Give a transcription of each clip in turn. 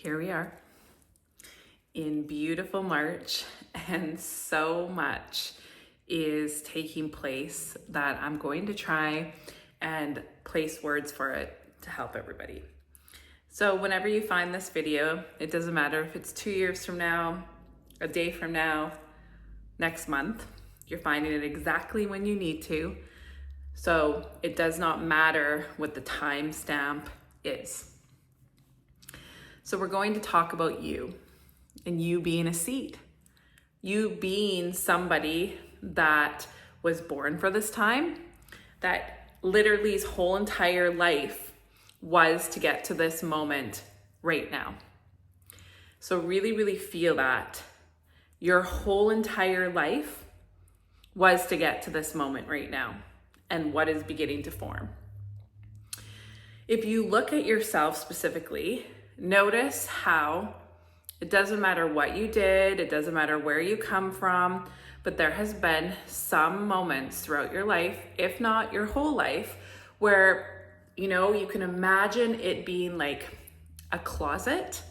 here we are in beautiful March, and so much is taking place that I'm going to try and place words for it to help everybody. So whenever you find this video, it doesn't matter if it's 2 years from now, a day from now, next month, you're finding it exactly when you need to. So it does not matter what the timestamp is. So we're going to talk about you and you being a seed. You being somebody that was born for this time, that literally his whole entire life was to get to this moment right now. So really, really feel that. Your whole entire life was to get to this moment right now and what is beginning to form. If you look at yourself specifically, notice how it doesn't matter what you did, it doesn't matter where you come from, but there has been some moments throughout your life, if not your whole life, where, you can imagine it being like a closet,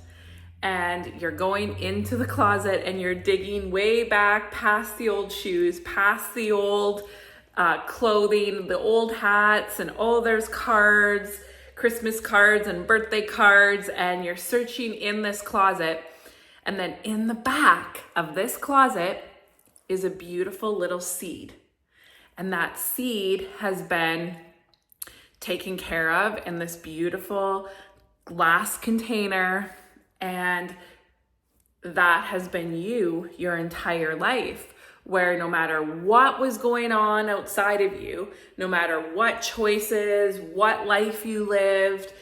and you're going into the closet and you're digging way back past the old shoes, past the old clothing, the old hats, and there's cards, Christmas cards and birthday cards, and you're searching in this closet. And then in the back of this closet is a beautiful little seed. And that seed has been taken care of in this beautiful glass container. And that has been you your entire life, where no matter what was going on outside of you, no matter what choices, what life you lived,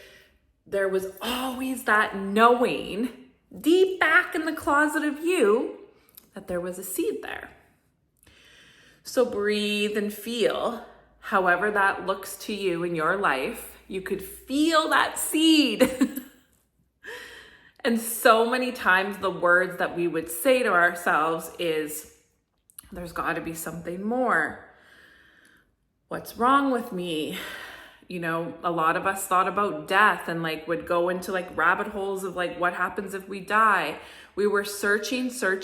there was always that knowing deep back in the closet of you that there was a seed there. So breathe and feel, however that looks to you in your life, you could feel that seed. And so many times the words that we would say to ourselves is, there's got to be something more. What's wrong with me? A lot of us thought about death and would go into rabbit holes of what happens if we die. We were searching for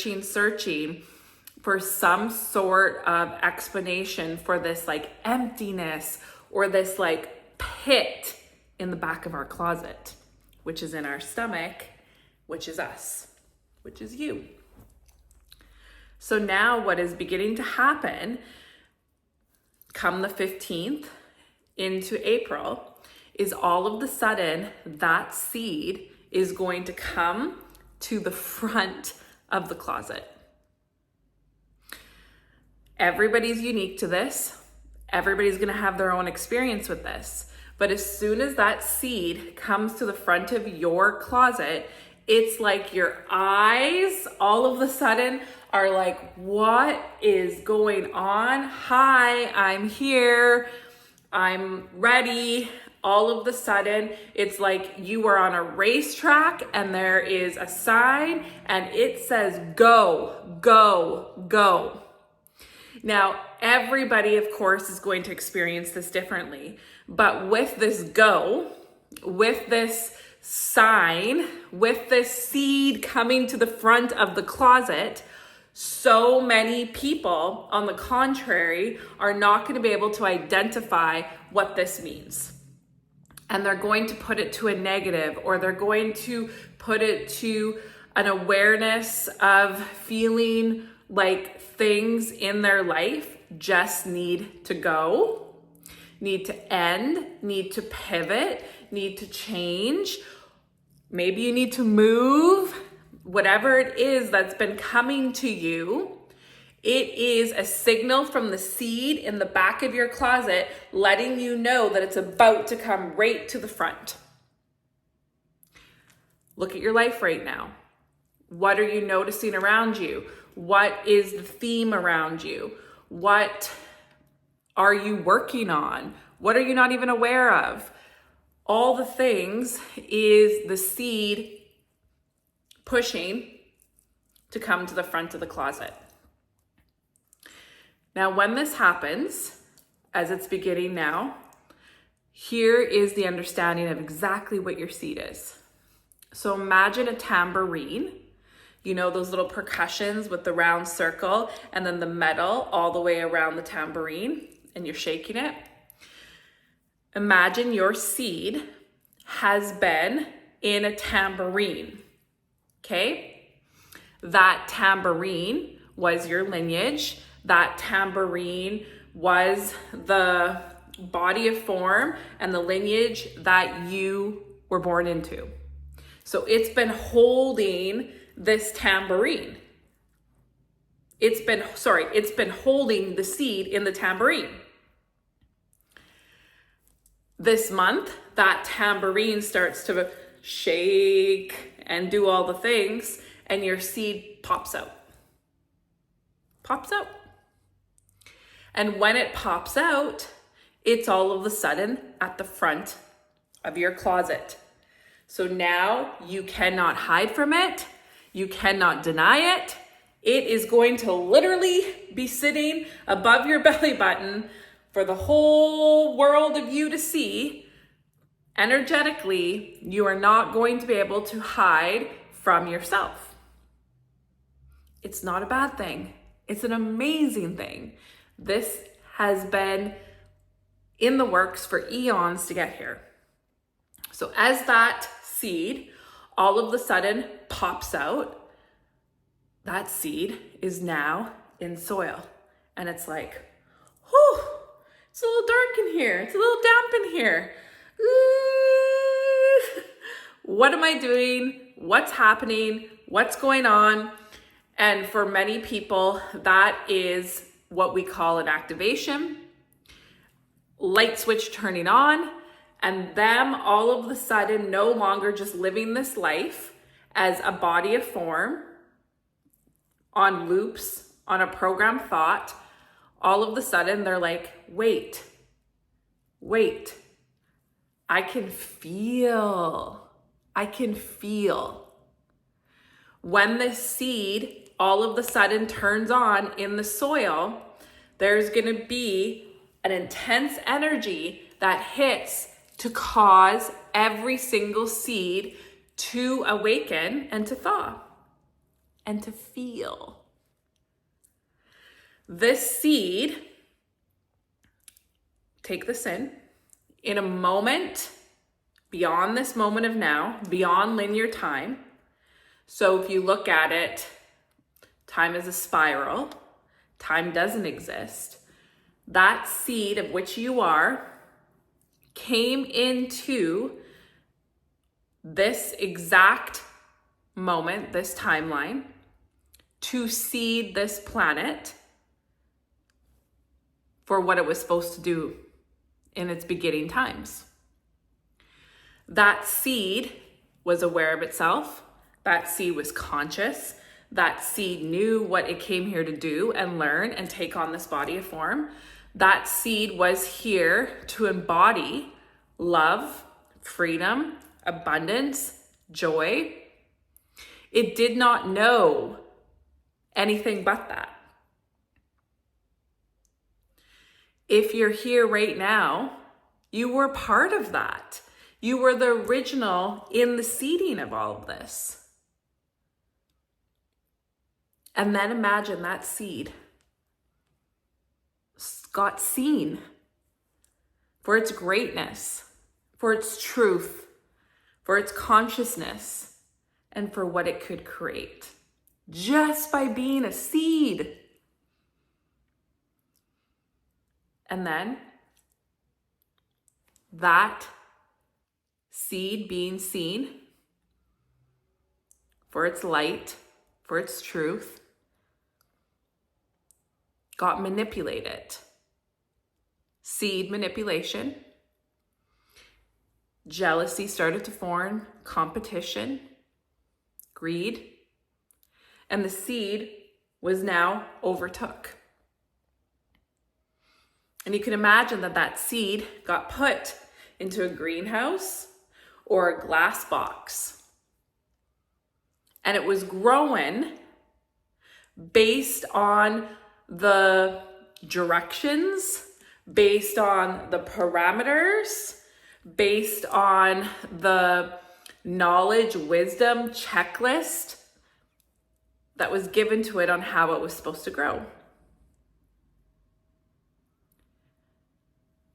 some sort of explanation for this emptiness or this pit in the back of our closet, which is in our stomach, which is us, which is you. So now what is beginning to happen come the 15th into April is all of the sudden that seed is going to come to the front of the closet. Everybody's unique to this. Everybody's going to have their own experience with this. But as soon as that seed comes to the front of your closet, it's like your eyes all of a sudden are like, what is going on? Hi, I'm here. I'm ready. All of a sudden, it's like you are on a racetrack and there is a sign and it says, go, go, go. Now, everybody, of course, is going to experience this differently. But with this go, with this sign, with this seed coming to the front of the closet, so many people, on the contrary, are not going to be able to identify what this means. And they're going to put it to a negative, or they're going to put it to an awareness of feeling like things in their life just need to go, need to end, need to pivot, need to change. Maybe you need to move. Whatever it is that's been coming to you, it is a signal from the seed in the back of your closet letting you know that it's about to come right to the front. Look at your life right now. What are you noticing around you? What is the theme around you? What are you working on? What are you not even aware of? All the things is the seed pushing to come to the front of the closet. Now, when this happens, as it's beginning now, here is the understanding of exactly what your seed is. So imagine a tambourine, you know, those little percussions with the round circle and then the metal all the way around the tambourine, and you're shaking it. Imagine your seed has been in a tambourine, okay? That tambourine was your lineage. That tambourine was the body of form and the lineage that you were born into. So it's been holding this tambourine. It's been holding the seed in the tambourine. This month, that tambourine starts to shake and do all the things, and your seed pops out. Pops out. And when it pops out, it's all of a sudden at the front of your closet. So now you cannot hide from it. You cannot deny it. It is going to literally be sitting above your belly button for the whole world of you to see. Energetically, you are not going to be able to hide from yourself. It's not a bad thing. It's an amazing thing. This has been in the works for eons to get here. So as that seed all of a sudden pops out, that seed is now in soil. And it's like, whew, it's a little dark in here. It's a little damp in here. Ooh, what am I doing? What's happening? What's going on? And for many people, that is what we call an activation, light switch turning on, and them all of a sudden no longer just living this life as a body of form on loops, on a programmed thought. All of a sudden they're like, wait, I can feel. When the seed all of a sudden turns on in the soil, there's gonna be an intense energy that hits to cause every single seed to awaken and to thaw and to feel. This seed, take this in a moment, beyond this moment of now, beyond linear time. So if you look at it, time is a spiral. Time doesn't exist. That seed of which you are came into this exact moment, this timeline, to seed this planet for what it was supposed to do in its beginning times. That seed was aware of itself. That seed was conscious. That seed knew what it came here to do and learn and take on this body of form. That seed was here to embody love, freedom, abundance, joy. It did not know anything but that. If you're here right now, you were part of that. You were the original in the seeding of all of this. And then imagine that seed got seen for its greatness, for its truth, for its consciousness, and for what it could create just by being a seed. And then that seed being seen for its light, for its truth, got manipulated. Seed manipulation. Jealousy started to form, competition, greed, and the seed was now overtook. And you can imagine that that seed got put into a greenhouse or a glass box. And it was growing based on the directions, based on the parameters, based on the knowledge, wisdom, checklist that was given to it on how it was supposed to grow.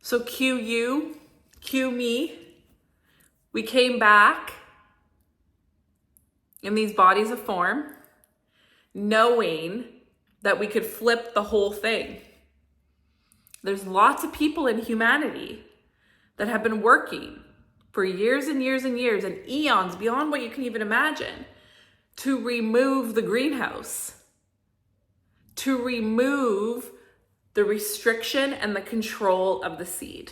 So cue you, cue me. We came back in these bodies of form, knowing that we could flip the whole thing. There's lots of people in humanity that have been working for years and years and years and eons beyond what you can even imagine to remove the greenhouse, to remove the restriction and the control of the seed.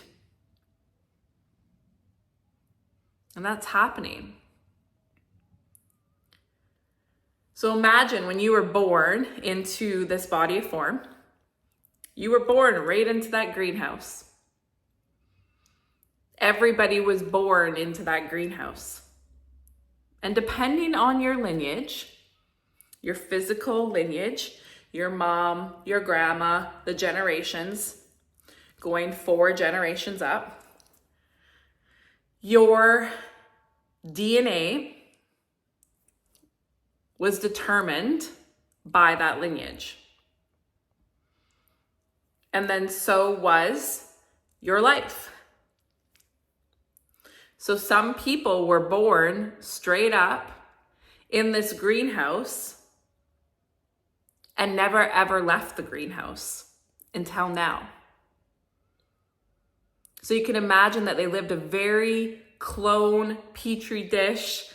And that's happening. So imagine when you were born into this body of form, you were born right into that greenhouse. Everybody was born into that greenhouse. And depending on your lineage, your physical lineage, your mom, your grandma, the generations, going 4 generations up, your DNA was determined by that lineage. And then so was your life. So some people were born straight up in this greenhouse and never ever left the greenhouse until now. So you can imagine that they lived a very clone, petri dish,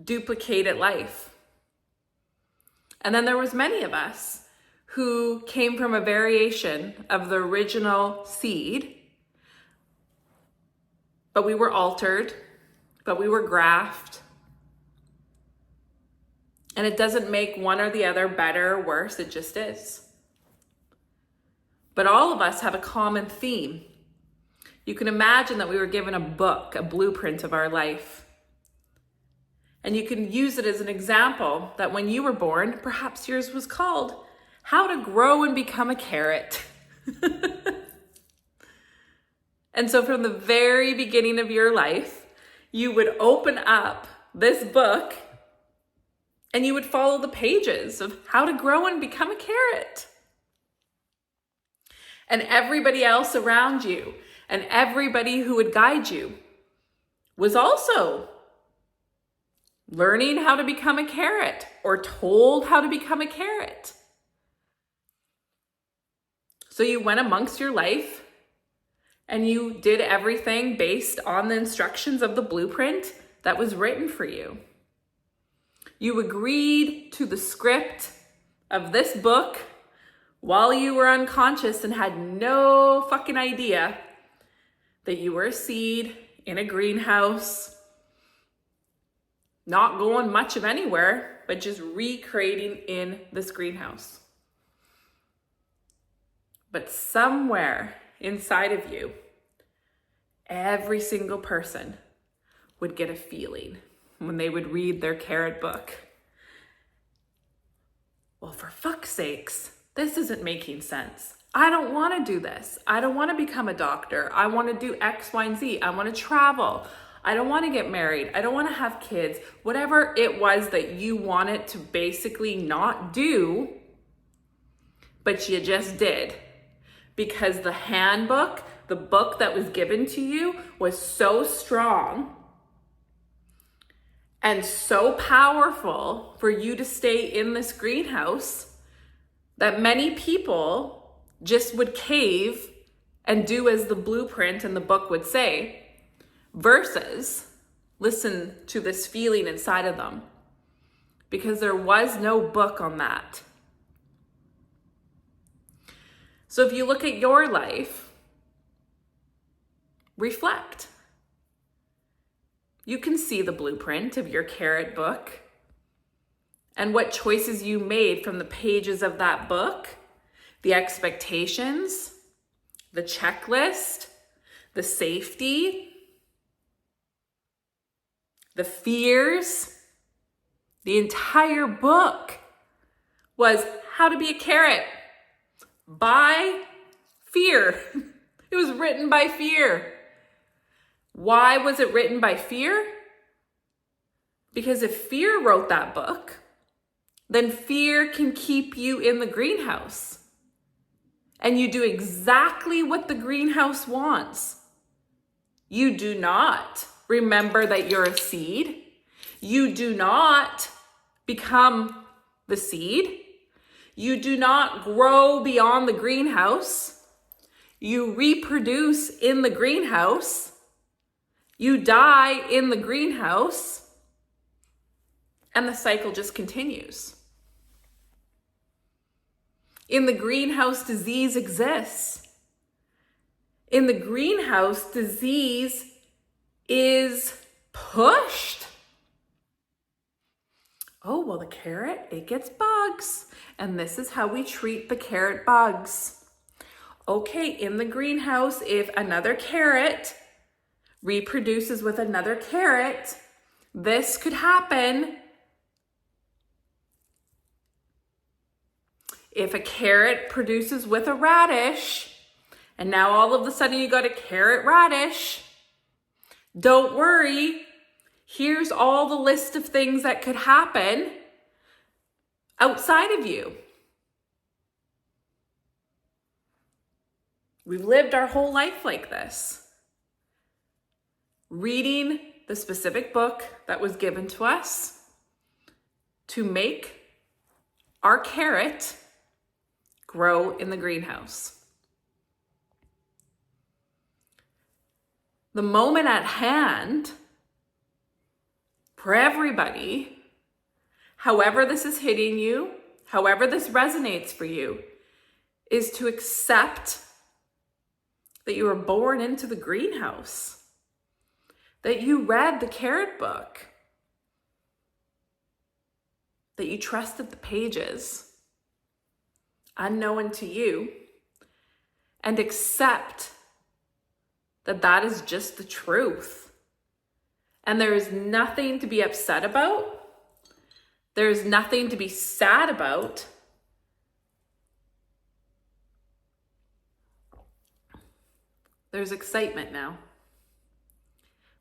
duplicated life. And then there was many of us who came from a variation of the original seed, but we were altered, but we were grafted. And it doesn't make one or the other better or worse, it just is. But all of us have a common theme. You can imagine that we were given a book, a blueprint of our life. And you can use it as an example that when you were born, perhaps yours was called How to Grow and Become a Carrot. And so from the very beginning of your life, you would open up this book and you would follow the pages of how to grow and become a carrot. And everybody else around you and everybody who would guide you was also learning how to become a carrot or told how to become a carrot. So you went amongst your life and you did everything based on the instructions of the blueprint that was written for you. You agreed to the script of this book while you were unconscious and had no fucking idea that you were a seed in a greenhouse, not going much of anywhere, but just recreating in this greenhouse. But somewhere inside of you, every single person would get a feeling when they would read their carrot book. Well, for fuck's sakes, this isn't making sense. I don't want to do this. I don't want to become a doctor. I want to do X, Y, and Z. I want to travel. I don't want to get married. I don't want to have kids. Whatever it was that you wanted to basically not do, but you just did. Because the handbook, the book that was given to you, was so strong and so powerful for you to stay in this greenhouse that many people just would cave and do as the blueprint and the book would say, versus listen to this feeling inside of them, because there was no book on that. So if you look at your life, reflect. You can see the blueprint of your carrot book and what choices you made from the pages of that book, the expectations, the checklist, the safety, the fears. The entire book was how to be a carrot by fear. It was written by fear. Why was it written by fear? Because if fear wrote that book, then fear can keep you in the greenhouse. And you do exactly what the greenhouse wants. You do not remember that you're a seed. You do not become the seed. You do not grow beyond the greenhouse. You reproduce in the greenhouse. You die in the greenhouse. And the cycle just continues. In the greenhouse, disease exists. In the greenhouse, disease is pushed. Oh, well, the carrot, it gets bugs. And this is how we treat the carrot bugs. Okay, in the greenhouse, if another carrot reproduces with another carrot, this could happen. If a carrot produces with a radish, and now all of a sudden you got a carrot radish, don't worry. Here's all the list of things that could happen outside of you. We've lived our whole life like this. Reading the specific book that was given to us to make our carrot grow in the greenhouse. The moment at hand for everybody, however this is hitting you, however this resonates for you, is to accept that you were born into the greenhouse, that you read the carrot book, that you trusted the pages, unknown to you, and accept that that is just the truth. And there is nothing to be upset about. There is nothing to be sad about. There's excitement now.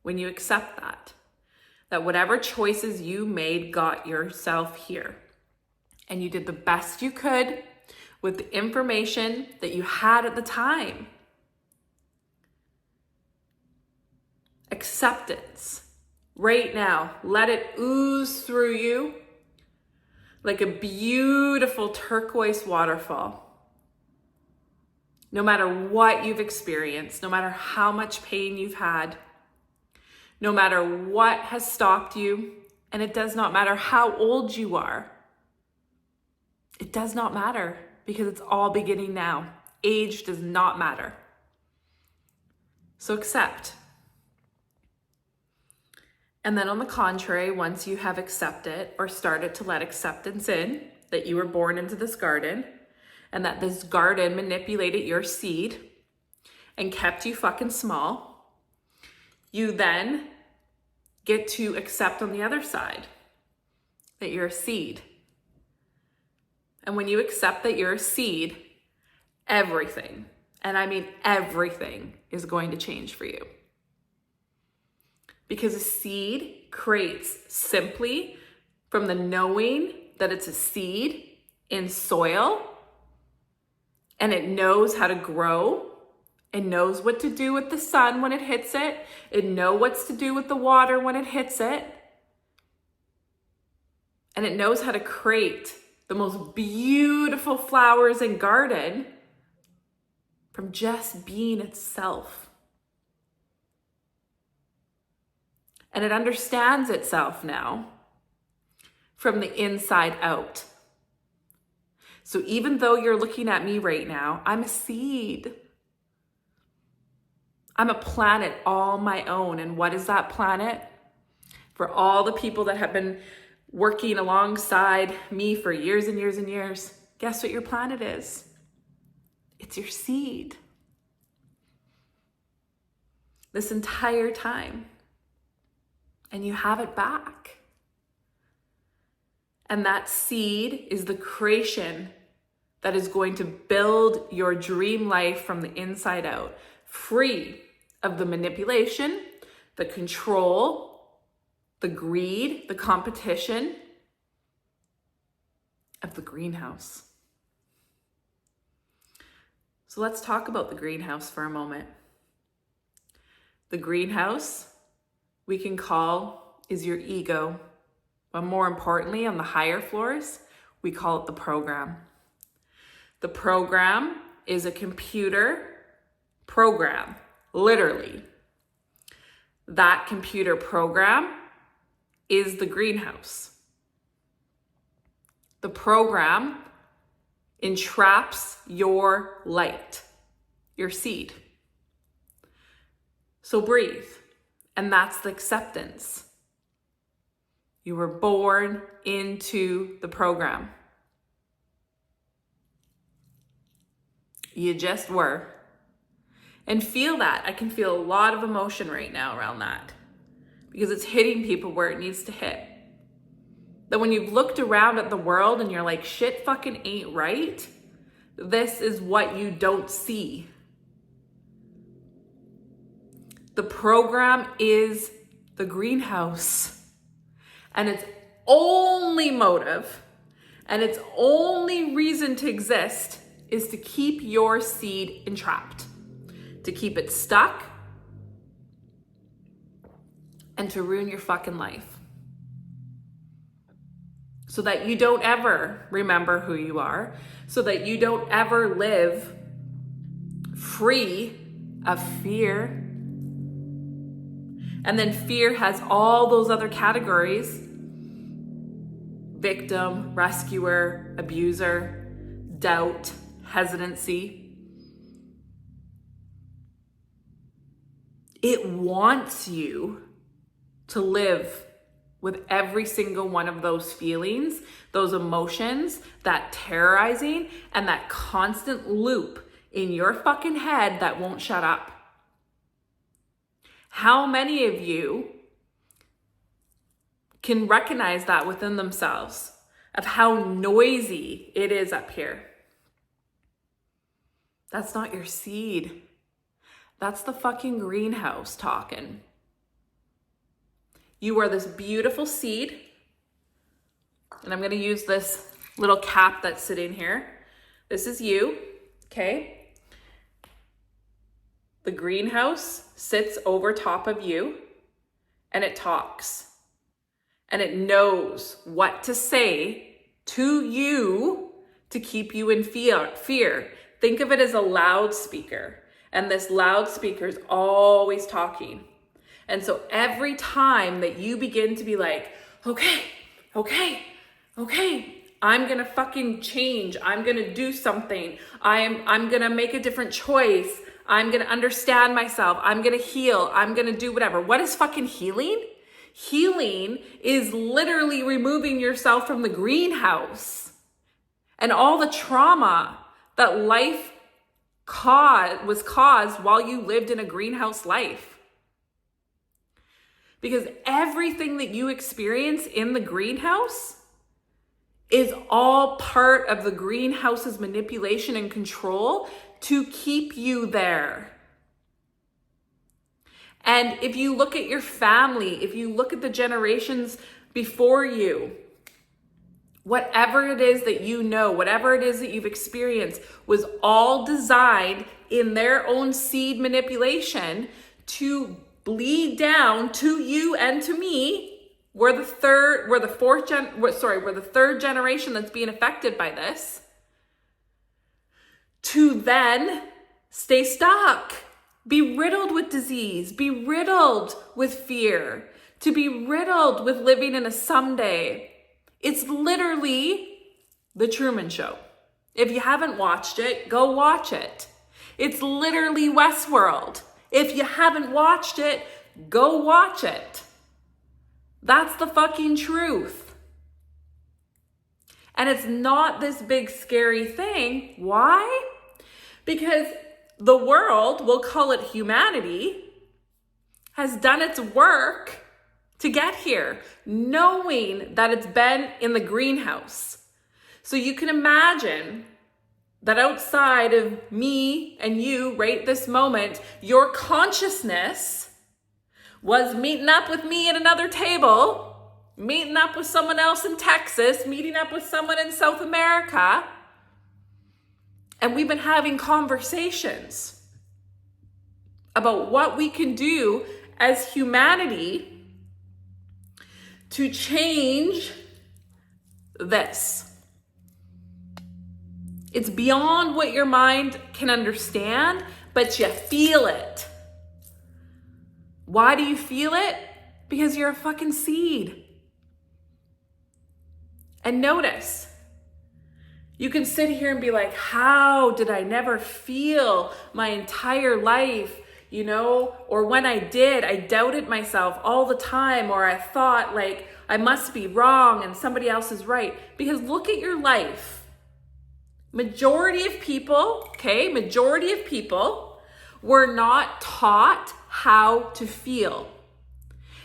When you accept that whatever choices you made got yourself here. And you did the best you could with the information that you had at the time. Acceptance. Right now, let it ooze through you like a beautiful turquoise waterfall. No matter what you've experienced, no matter how much pain you've had, no matter what has stopped you, and it does not matter how old you are. It does not matter because it's all beginning now. Age does not matter. So accept. And then on the contrary, once you have accepted or started to let acceptance in, that you were born into this garden and that this garden manipulated your seed and kept you fucking small, you then get to accept on the other side that you're a seed. And when you accept that you're a seed, everything, and I mean everything, is going to change for you. Because a seed creates simply from the knowing that it's a seed in soil, and it knows how to grow. It knows what to do with the sun when it hits it. It knows what to do with the water when it hits it. And it knows how to create the most beautiful flowers and garden from just being itself. And it understands itself now from the inside out. So even though you're looking at me right now, I'm a seed. I'm a planet all my own. And what is that planet? For all the people that have been working alongside me for years and years and years, guess what your planet is? It's your seed. This entire time. And you have it back. And that seed is the creation that is going to build your dream life from the inside out, free of the manipulation, the control, the greed, the competition of the greenhouse. So let's talk about the greenhouse for a moment. The greenhouse we can call is your ego, but more importantly, on the higher floors, we call it the program. The program is a computer program, literally. That computer program is the greenhouse. The program entraps your light, your seed. So breathe, and that's the acceptance. You were born into the program. You just were. And feel that. I can feel a lot of emotion right now around that because it's hitting people where it needs to hit. That when you've looked around at the world and you're like, shit fucking ain't right, this is what you don't see. The program is the greenhouse. And its only motive and its only reason to exist is to keep your seed entrapped, to keep it stuck, and to ruin your fucking life. So that you don't ever remember who you are, so that you don't ever live free of fear. And then fear has all those other categories: victim, rescuer, abuser, doubt, hesitancy. It wants you to live with every single one of those feelings, those emotions, that terrorizing, and that constant loop in your fucking head that won't shut up. How many of you can recognize that within themselves, of how noisy it is up here? That's not your seed. That's the fucking greenhouse talking. You are this beautiful seed, and I'm going to use this little cap that's sitting here. This is you, okay? The greenhouse sits over top of you, and it talks, and it knows what to say to you to keep you in fear. Think of it as a loudspeaker, and this loudspeaker is always talking. And so every time that you begin to be like, okay, I'm gonna fucking change, I'm gonna do something, I'm gonna make a different choice, I'm gonna understand myself, I'm gonna heal, I'm gonna do whatever. What is fucking healing? Healing is literally removing yourself from the greenhouse and all the trauma that life was caused while you lived in a greenhouse life. Because everything that you experience in the greenhouse is all part of the greenhouse's manipulation and control to keep you there. And if you look at your family, if you look at the generations before you, whatever it is that you know, whatever it is that you've experienced, was all designed in their own seed manipulation to bleed down to you and to me. We're the third generation that's being affected by this, to then stay stuck, be riddled with disease, be riddled with fear, to be riddled with living in a someday. It's literally the Truman Show. If you haven't watched it, go watch it. It's literally Westworld. If you haven't watched it, go watch it. That's the fucking truth. And it's not this big scary thing. Why? Because the world, we'll call it humanity, has done its work to get here, knowing that it's been in the greenhouse. So you can imagine that outside of me and you right this moment, your consciousness was meeting up with me at another table, meeting up with someone else in Texas, meeting up with someone in South America, and we've been having conversations about what we can do as humanity to change this. It's beyond what your mind can understand, but you feel it. Why do you feel it? Because you're a fucking seed. And notice, you can sit here and be like, how did I never feel my entire life? You know, or when I did, I doubted myself all the time, or I thought like I must be wrong and somebody else is right. Because look at your life. Majority of people were not taught how to feel.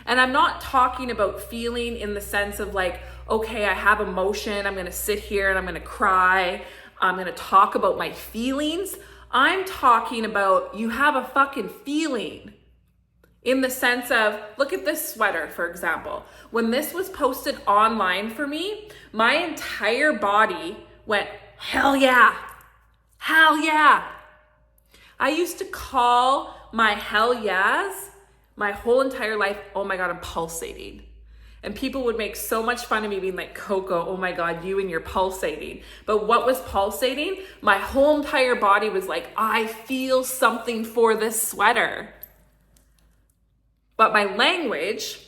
And I'm not talking about feeling in the sense of like, okay, I have emotion, I'm gonna sit here and I'm gonna cry, I'm gonna talk about my feelings. I'm talking about you have a fucking feeling in the sense of, look at this sweater, for example. When this was posted online for me, my entire body went, hell yeah, hell yeah. I used to call my hell yes my whole entire life, oh my God, I'm pulsating. And people would make so much fun of me being like, Coco, oh my God, you and your pulsating. But what was pulsating? My whole entire body was like, I feel something for this sweater. But my language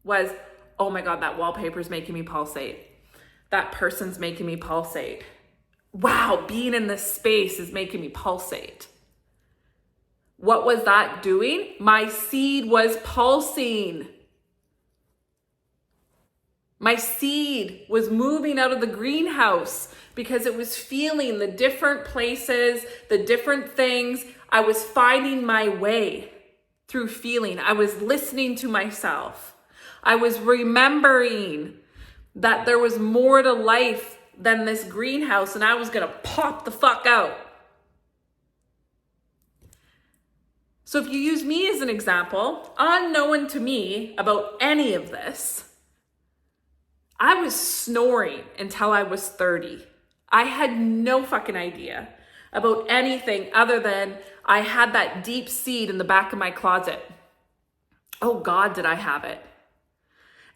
was, oh my God, that wallpaper's making me pulsate. That person's making me pulsate. Wow, being in this space is making me pulsate. What was that doing? My seed was pulsing. My seed was moving out of the greenhouse because it was feeling the different places, the different things. I was finding my way through feeling. I was listening to myself. I was remembering that there was more to life than this greenhouse, and I was gonna pop the fuck out. So if you use me as an example, unknown to me about any of this, I was snoring until I was 30. I had no fucking idea about anything other than I had that deep seed in the back of my closet. Oh God, did I have it?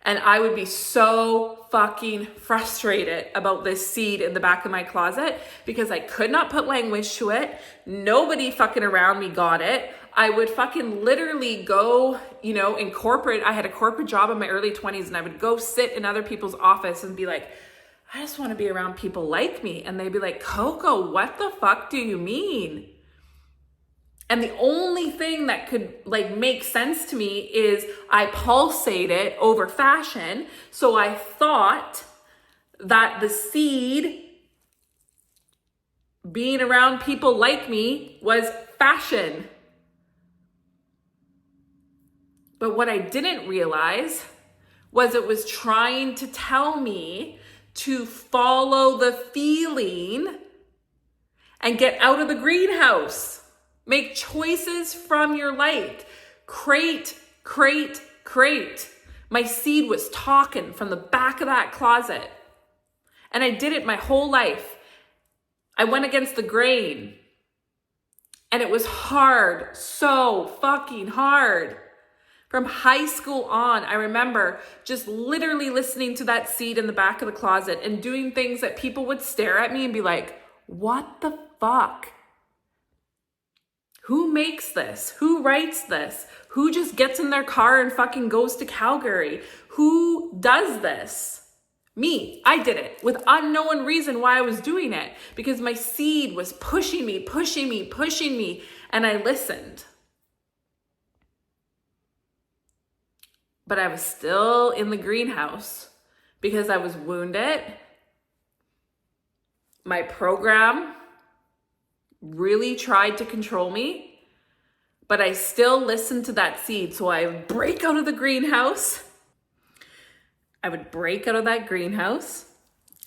And I would be so fucking frustrated about this seed in the back of my closet because I could not put language to it. Nobody fucking around me got it. I would fucking literally go, in corporate. I had a corporate job in my early 20s, and I would go sit in other people's office and be like, I just want to be around people like me. And they'd be like, Coco, what the fuck do you mean? And the only thing that could make sense to me is I pulsated over fashion. So I thought that the seed being around people like me was fashion. But what I didn't realize was it was trying to tell me to follow the feeling and get out of the greenhouse. Make choices from your light. Crate. My seed was talking from the back of that closet. And I did it my whole life. I went against the grain. And it was hard, so fucking hard. From high school on, I remember just literally listening to that seed in the back of the closet and doing things that people would stare at me and be like, what the fuck? Who makes this? Who writes this? Who just gets in their car and fucking goes to Calgary? Who does this? Me. I did it with unknown reason why I was doing it, because my seed was pushing me, and I listened. But I was still in the greenhouse because I was wounded. My program really tried to control me, but I still listened to that seed. So I would break out of the greenhouse. I would break out of that greenhouse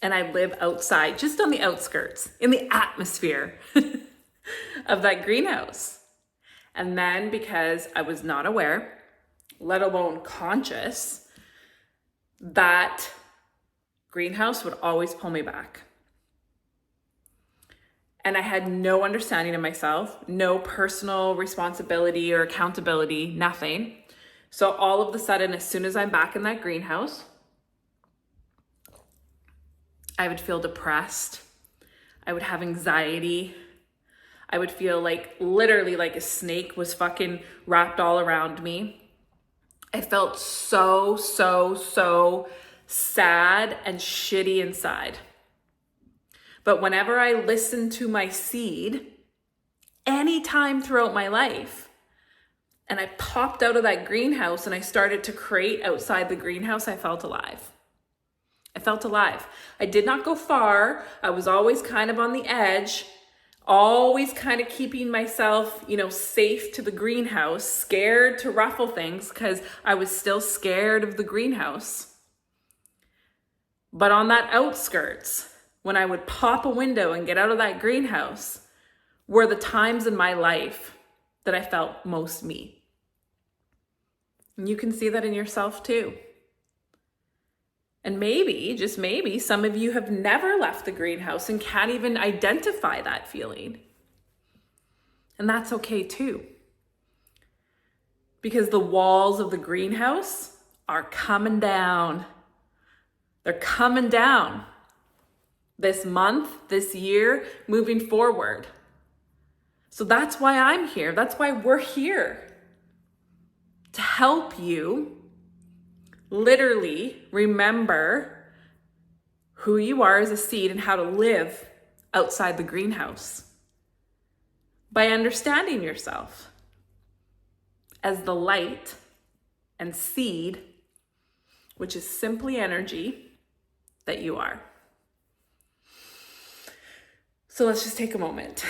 and I'd live outside, just on the outskirts, in the atmosphere of that greenhouse. And then because I was not aware, let alone conscious, that greenhouse would always pull me back. And I had no understanding of myself, no personal responsibility or accountability, nothing. So all of a sudden, as soon as I'm back in that greenhouse, I would feel depressed. I would have anxiety. I would feel like literally like a snake was fucking wrapped all around me. I felt so sad and shitty inside. But whenever I listened to my seed, anytime throughout my life, and I popped out of that greenhouse and I started to create outside the greenhouse, I felt alive. I felt alive. I did not go far. I was always kind of on the edge, always kind of keeping myself, safe to the greenhouse, scared to ruffle things because I was still scared of the greenhouse. But on that outskirts, when I would pop a window and get out of that greenhouse, were the times in my life that I felt most me. And you can see that in yourself too. And maybe, just maybe, some of you have never left the greenhouse and can't even identify that feeling. And that's okay too. Because the walls of the greenhouse are coming down. They're coming down. This month, this year, moving forward. So that's why I'm here. That's why we're here. To help you literally remember who you are as a seed and how to live outside the greenhouse. By understanding yourself as the light and seed, which is simply energy, that you are. So let's just take a moment.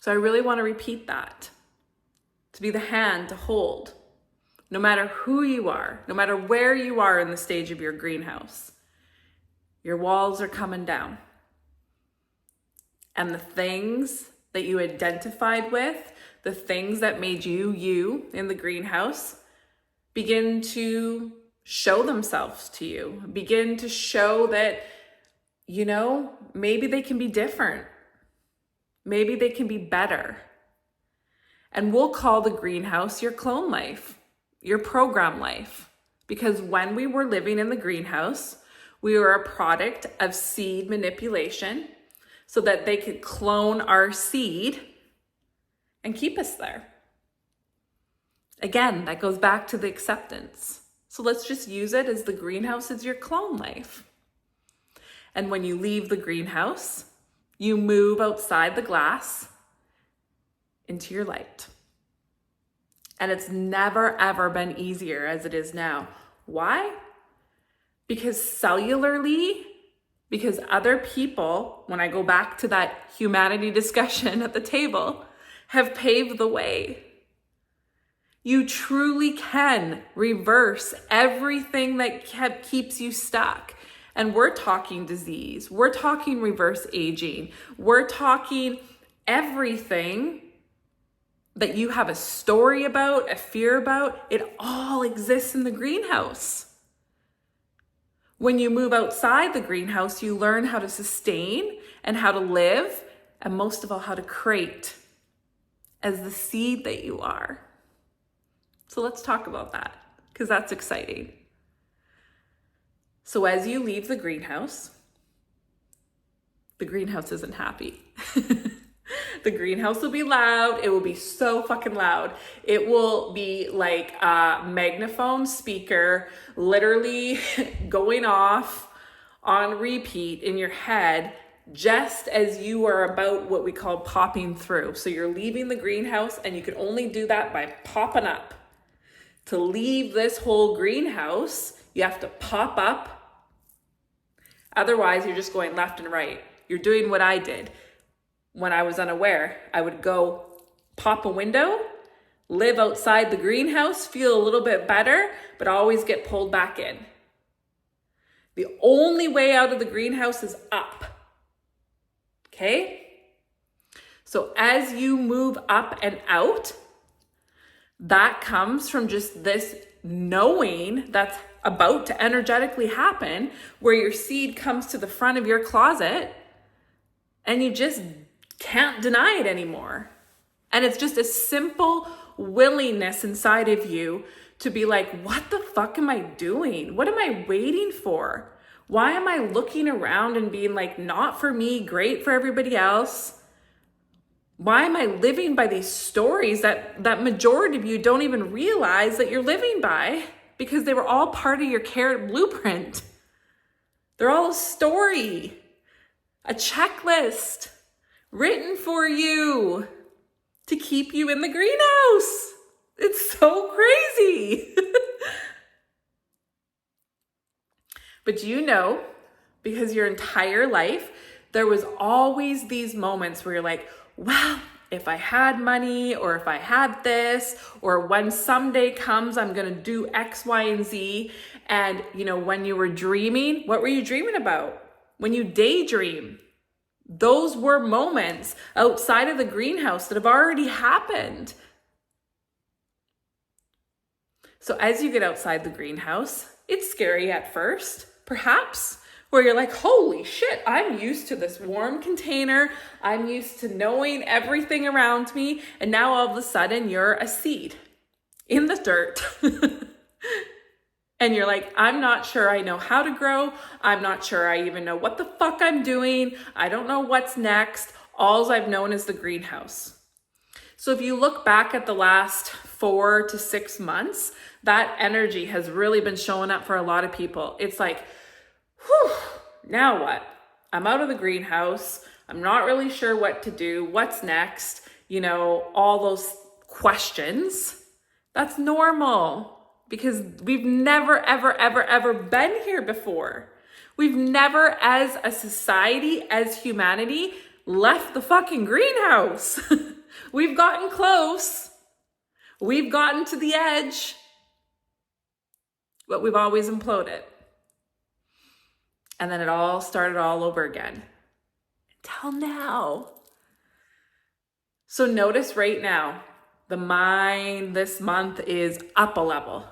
So I really want to repeat that. To be the hand to hold, no matter who you are, no matter where you are in the stage of your greenhouse. Your walls are coming down. And the things that you identified with, the things that made you in the greenhouse, begin to show themselves to you. Begin to show that, maybe they can be different. Maybe they can be better. And we'll call the greenhouse your clone life, your program life. Because when we were living in the greenhouse, we were a product of seed manipulation so that they could clone our seed and keep us there. Again, that goes back to the acceptance. So let's just use it as the greenhouse is your clone life. And when you leave the greenhouse, you move outside the glass into your light. And it's never, ever been easier as it is now. Why? Because cellularly, because other people, when I go back to that humanity discussion at the table, have paved the way. You truly can reverse everything that keeps you stuck. And we're talking disease. We're talking reverse aging. We're talking everything that you have a story about, a fear about. It all exists in the greenhouse. When you move outside the greenhouse, you learn how to sustain and how to live, and most of all, how to create as the seed that you are. So let's talk about that, because that's exciting. So as you leave the greenhouse isn't happy. The greenhouse will be loud. It will be so fucking loud. It will be like a magnaphone speaker literally going off on repeat in your head just as you are about what we call popping through. So you're leaving the greenhouse and you can only do that by popping up. To leave this whole greenhouse, you have to pop up. Otherwise, you're just going left and right. You're doing what I did. When I was unaware, I would go pop a window, live outside the greenhouse, feel a little bit better, but always get pulled back in. The only way out of the greenhouse is up. Okay? So as you move up and out, that comes from just this knowing that's about to energetically happen, where your seed comes to the front of your closet and you just can't deny it anymore. And it's just a simple willingness inside of you to be like, what the fuck am I doing? What am I waiting for? Why am I looking around and being like, not for me, great for everybody else? Why am I living by these stories that majority of you don't even realize that you're living by, because they were all part of your carrot blueprint? They're all a story, a checklist written for you to keep you in the greenhouse. It's so crazy. But you know, because your entire life, there was always these moments where you're like, well, if I had money, or if I had this, or when someday comes, I'm going to do X, Y, and Z. And, you know, when you were dreaming, what were you dreaming about? When you daydream, those were moments outside of the greenhouse that have already happened. So as you get outside the greenhouse, it's scary at first, perhaps, where you're like, holy shit, I'm used to this warm container. I'm used to knowing everything around me. And now all of a sudden you're a seed in the dirt. And you're like, I'm not sure I know how to grow. I'm not sure I even know what the fuck I'm doing. I don't know what's next. All I've known is the greenhouse. So if you look back at the last 4 to 6 months, that energy has really been showing up for a lot of people. It's like, whew, now what? I'm out of the greenhouse. I'm not really sure what to do. What's next? You know, all those questions. That's normal, because we've never, ever, ever, ever been here before. We've never, as a society, as humanity, left the fucking greenhouse. We've gotten close. We've gotten to the edge, but we've always imploded. And then it all started all over again. Until now. So notice right now, the mind this month is up a level,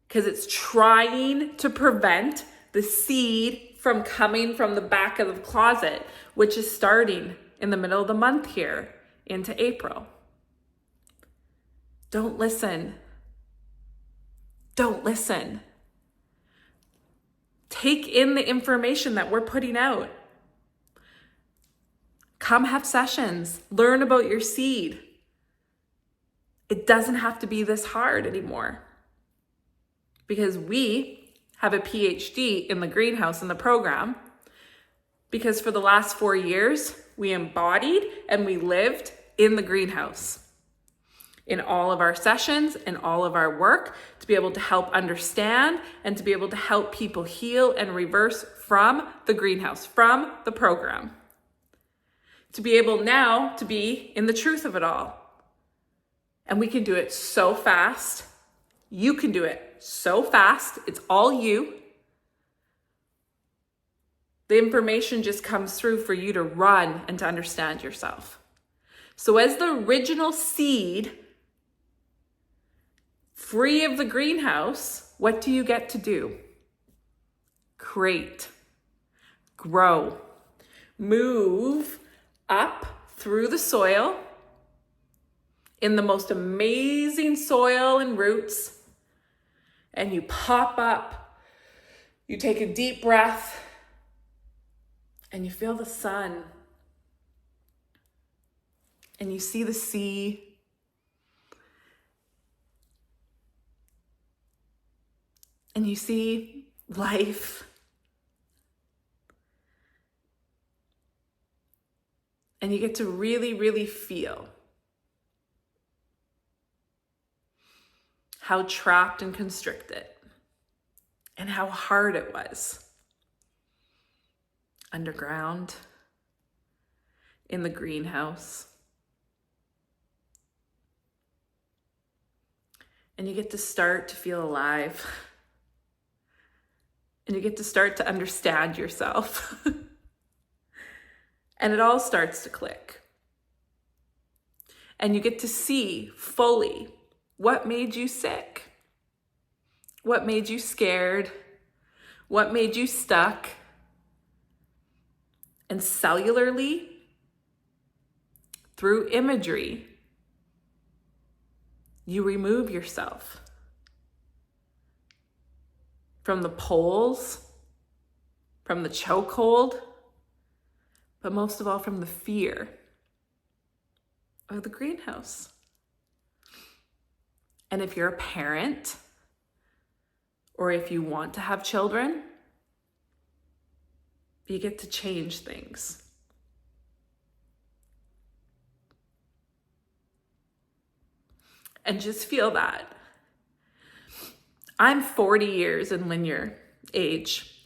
because it's trying to prevent the seed from coming from the back of the closet, which is starting in the middle of the month here into April. Don't listen. Don't listen. Take in the information that we're putting out. Come have sessions. Learn about your seed. It doesn't have to be this hard anymore, because we have a PhD in the greenhouse in the program, because for the last 4 years, we embodied and we lived in the greenhouse in all of our sessions and all of our work, to be able to help understand and to be able to help people heal and reverse from the greenhouse, from the program. To be able now to be in the truth of it all. And we can do it so fast. You can do it so fast. It's all you. The information just comes through for you to run and to understand yourself. So as the original seed, free of the greenhouse, what do you get to do? Create, grow, move up through the soil in the most amazing soil and roots, and you pop up, you take a deep breath, and you feel the sun, and you see the sea, and you see life, and you get to really, really feel how trapped and constricted and how hard it was underground, in the greenhouse. And you get to start to feel alive. And you get to start to understand yourself. And it all starts to click. and you get to see fully what made you sick, what made you scared, what made you stuck. And cellularly, through imagery, you remove yourself from the poles, from the chokehold, but most of all from the fear of the greenhouse. And if you're a parent, or if you want to have children, you get to change things. And just feel that. I'm 40 years in linear age,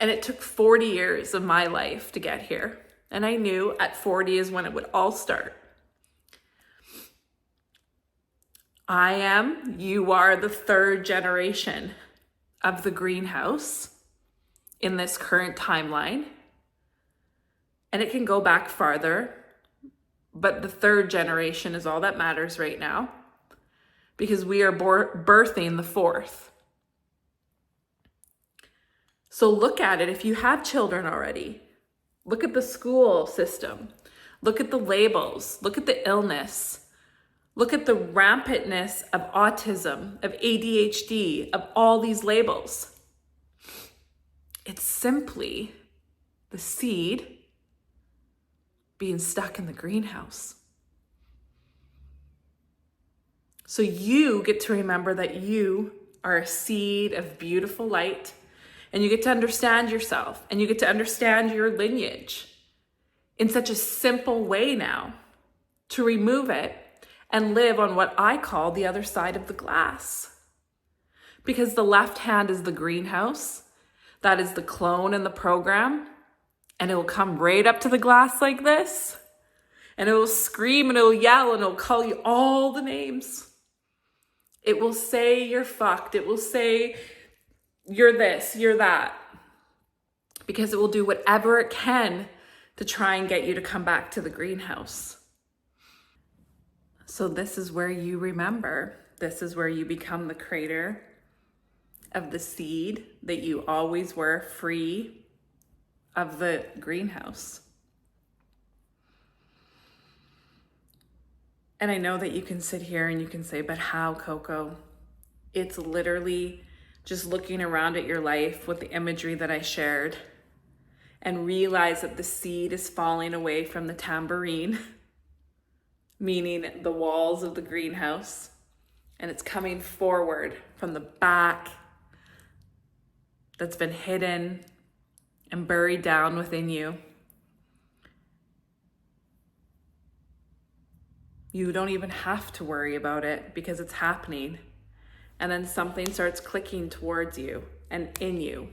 and it took 40 years of my life to get here. And I knew at 40 is when it would all start. You are the third generation of the greenhouse in this current timeline. And it can go back farther, but the third generation is all that matters right now, because we are birthing the fourth. So look at it. If you have children already, look at the school system, look at the labels, look at the illness, look at the rampantness of autism, of ADHD, of all these labels. It's simply the seed being stuck in the greenhouse. So you get to remember that you are a seed of beautiful light, and you get to understand yourself, and you get to understand your lineage in such a simple way now, to remove it and live on what I call the other side of the glass. Because the left hand is the greenhouse, that is the clone in the program, and it will come right up to the glass like this, and it will scream and it will yell and it will call you all the names. It will say you're fucked. It will say you're this, you're that, because it will do whatever it can to try and get you to come back to the greenhouse. So this is where you remember. This is where you become the creator of the seed that you always were, free of the greenhouse. And I know that you can sit here and you can say, but how, Coco? It's literally just looking around at your life with the imagery that I shared and realize that the seed is falling away from the tambourine, meaning the walls of the greenhouse, and it's coming forward from the back that's been hidden and buried down within you. You don't even have to worry about it because it's happening. And then something starts clicking towards you and in you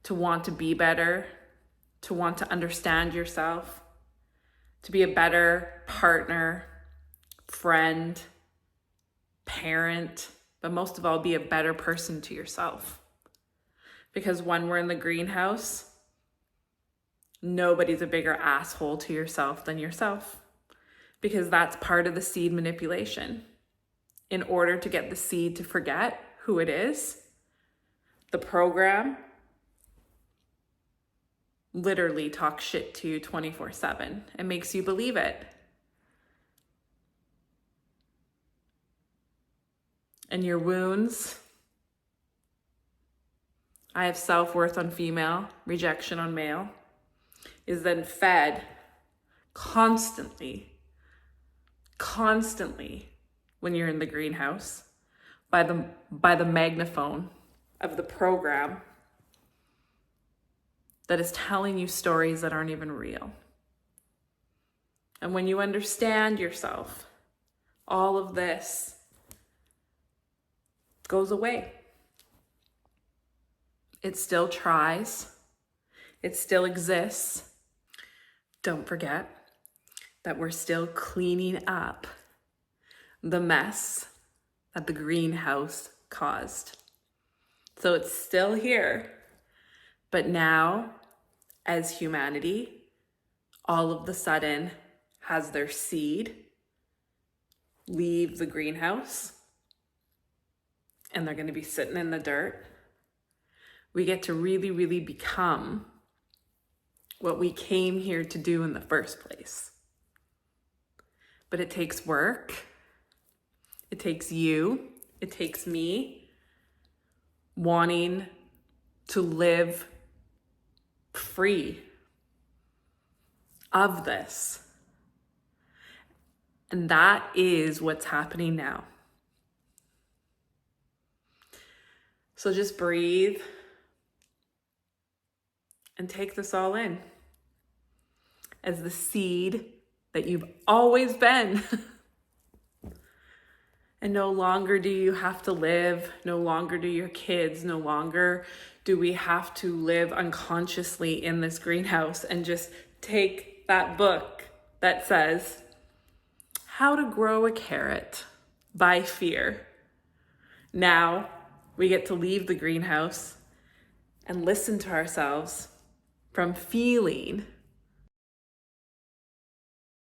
to want to be better, to want to understand yourself, to be a better partner, friend, parent, but most of all, be a better person to yourself. Because when we're in the greenhouse, nobody's a bigger asshole to yourself than yourself. Because that's part of the seed manipulation. In order to get the seed to forget who it is, the program literally talks shit to you 24/7 and makes you believe it. And your wounds, I have self-worth on female, rejection on male, is then fed constantly when you're in the greenhouse by the megaphone of the program that is telling you stories that aren't even real. And when you understand yourself, all of this goes away. It still tries. It still exists. Don't forget that we're still cleaning up the mess that the greenhouse caused. So it's still here, but now, as humanity, all of the sudden has their seed leave the greenhouse and they're going to be sitting in the dirt. We get to really, really become what we came here to do in the first place. But it takes work. It takes you. It takes me wanting to live free of this. And that is what's happening now. So just breathe and take this all in as the seed that you've always been. And no longer do you have to live, no longer do your kids, no longer do we have to live unconsciously in this greenhouse and just take that book that says, How to Grow a Carrot by Fear. Now we get to leave the greenhouse and listen to ourselves from feeling